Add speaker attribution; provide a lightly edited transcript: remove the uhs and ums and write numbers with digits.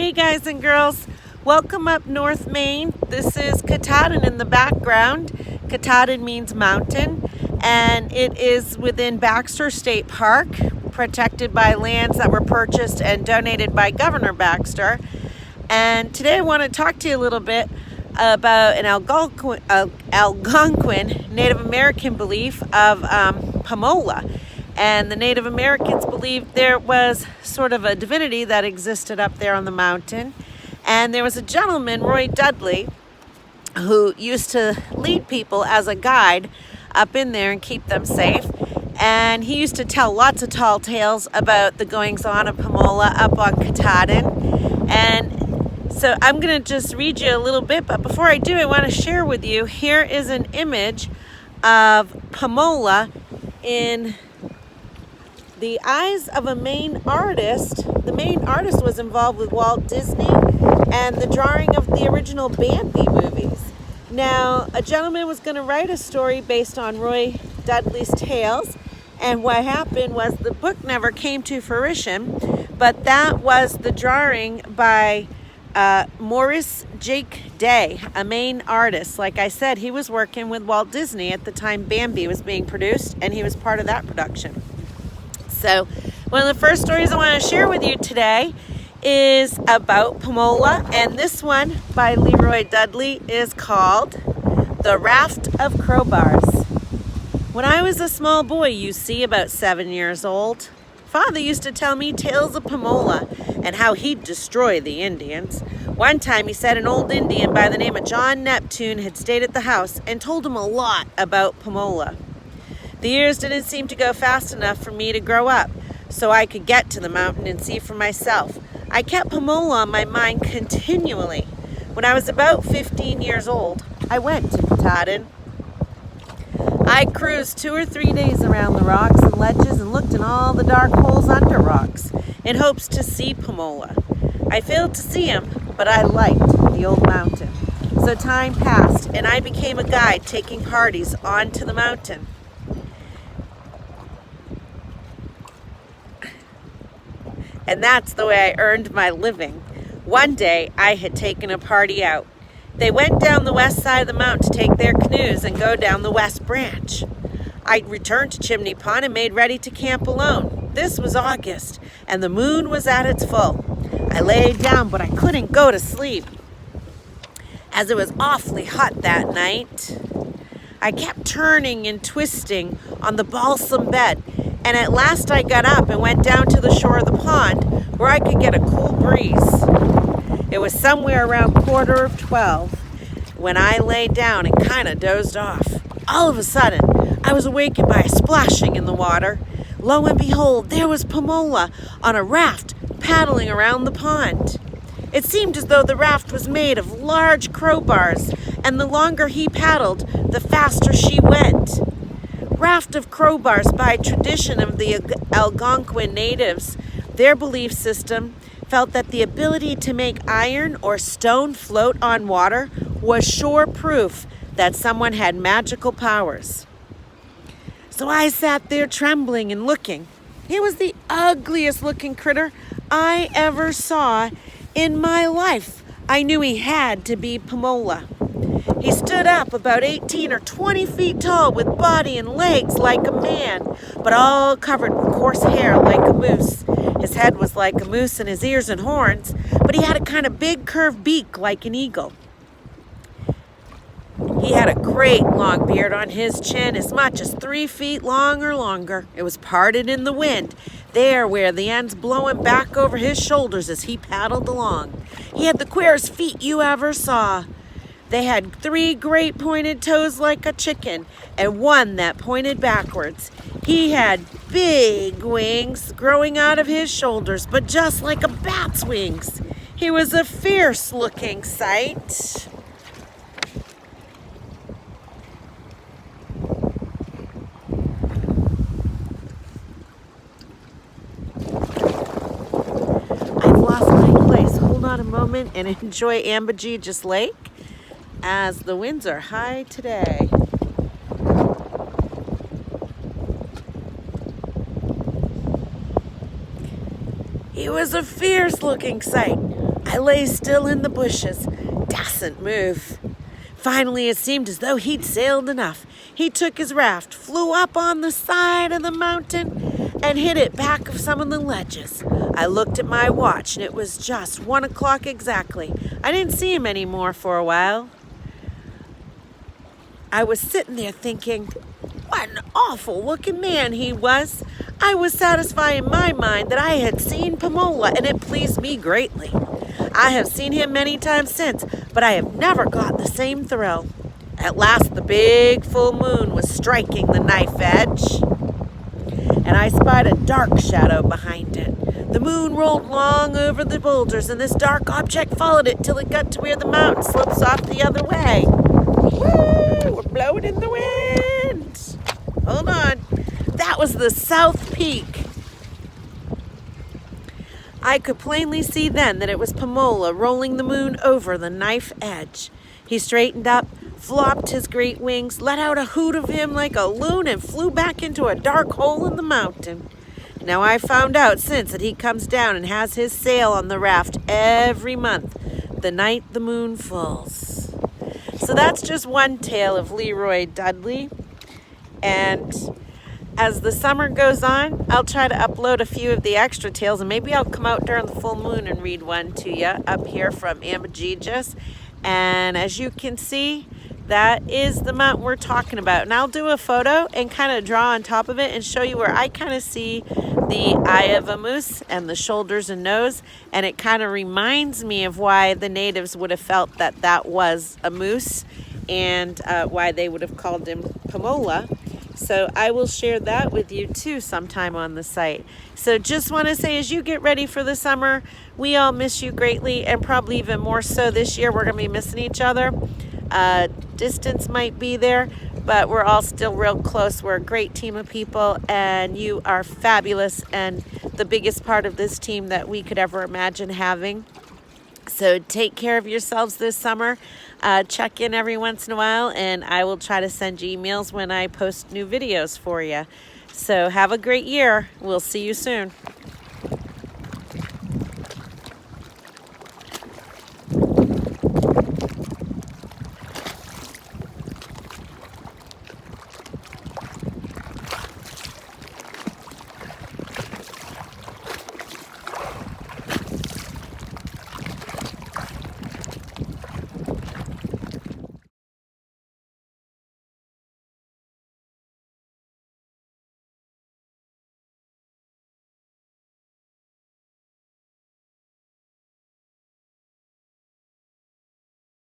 Speaker 1: Hey guys and girls, welcome up North Maine. This is Katahdin in the background. Katahdin means mountain, and it is within Baxter State Park, protected by lands that were purchased and donated by Governor Baxter. And today I want to talk to you a little bit about an Algonquin Native American belief of Pamola. And the Native Americans believed there was sort of a divinity that existed up there on the mountain. And there was a gentleman, Roy Dudley, who used to lead people as a guide up in there and keep them safe. And he used to tell lots of tall tales about the goings-on of Pamola up on Katahdin. And so I'm going to just read you a little bit, but before I do, I want to share with you, here is an image of Pamola in the eyes of a Maine artist. The Maine artist was involved with Walt Disney and the drawing of the original Bambi movies. Now, a gentleman was going to write a story based on Roy Dudley's tales, and what happened was the book never came to fruition, but that was the drawing by Maurice Jake Day, a Maine artist. Like I said, he was working with Walt Disney at the time Bambi was being produced, and he was part of that production. So one of the first stories I want to share with you today is about Pamola, and this one by Leroy Dudley is called The Raft of Crowbars. When I was a small boy, you see, about 7 years old, Father used to tell me tales of Pamola and how he'd destroy the Indians. One time he said an old Indian by the name of John Neptune had stayed at the house and told him a lot about Pamola. The years didn't seem to go fast enough for me to grow up, so I could get to the mountain and see for myself. I kept Pamola on my mind continually. When I was about 15 years old, I went to Katahdin. I cruised 2 or 3 days around the rocks and ledges and looked in all the dark holes under rocks in hopes to see Pamola. I failed to see him, but I liked the old mountain. So time passed, and I became a guide taking parties onto the mountain. And that's the way I earned my living. One day, I had taken a party out. They went down the west side of the mountain to take their canoes and go down the west branch. I returned to Chimney Pond and made ready to camp alone. This was August, and the moon was at its full. I laid down, but I couldn't go to sleep, as it was awfully hot that night. I kept turning and twisting on the balsam bed, and at last I got up and went down to the shore of the pond where I could get a cool breeze. It was somewhere around 11:15 when I lay down and kind of dozed off. All of a sudden, I was awakened by a splashing in the water. Lo and behold, there was Pamola on a raft paddling around the pond. It seemed as though the raft was made of large crowbars, and the longer he paddled, the faster she went. Raft of crowbars by tradition of the Algonquin natives. Their belief system felt that the ability to make iron or stone float on water was sure proof that someone had magical powers. So I sat there trembling and looking. It was the ugliest looking critter I ever saw in my life. I knew he had to be Pamola. He stood up about 18 or 20 feet tall with body and legs like a man, but all covered with coarse hair like a moose. His head was like a moose and his ears and horns, but he had a kind of big curved beak like an eagle. He had a great long beard on his chin, as much as 3 feet long or longer. It was parted in the wind, there where the ends blowing back over his shoulders as he paddled along. He had the queerest feet you ever saw. They had 3 great pointed toes like a chicken, and one that pointed backwards. He had big wings growing out of his shoulders, but just like a bat's wings. He was a fierce-looking sight. I've lost my place. Hold on a moment and enjoy Ambajijis Lake, as the winds are high today. He was a fierce-looking sight. I lay still in the bushes, dasn't move. Finally, it seemed as though he'd sailed enough. He took his raft, flew up on the side of the mountain, and hit it back of some of the ledges. I looked at my watch, and it was just 1 o'clock exactly. I didn't see him anymore for a while. I was sitting there thinking, what an awful looking man he was. I was satisfied in my mind that I had seen Pamola, and it pleased me greatly. I have seen him many times since, but I have never got the same thrill. At last the big full moon was striking the knife edge, and I spied a dark shadow behind it. The moon rolled long over the boulders, and this dark object followed it till it got to where the mountain slips off the other way. Woo! We're blowing in the wind. Hold on. That was the South Peak. I could plainly see then that it was Pamola rolling the moon over the knife edge. He straightened up, flopped his great wings, let out a hoot of him like a loon, and flew back into a dark hole in the mountain. Now I found out since that he comes down and has his sail on the raft every month, the night the moon falls. So that's just one tale of Leroy Dudley. And as the summer goes on, I'll try to upload a few of the extra tales, and maybe I'll come out during the full moon and read one to you up here from Amajigas. And as you can see, that is the mountain we're talking about. And I'll do a photo and kind of draw on top of it and show you where I kind of see the eye of a moose and the shoulders and nose. And it kind of reminds me of why the natives would have felt that that was a moose, and why they would have called him Pamola. So I will share that with you too sometime on the site. So just want to say, as you get ready for the summer, we all miss you greatly, and probably even more so this year. We're going to be missing each other. Distance might be there, but we're all still real close. We're a great team of people, and you are fabulous and the biggest part of this team that we could ever imagine having. So take care of yourselves this summer. Check in every once in a while, and I will try to send you emails when I post new videos for you. So have a great year. We'll see you soon.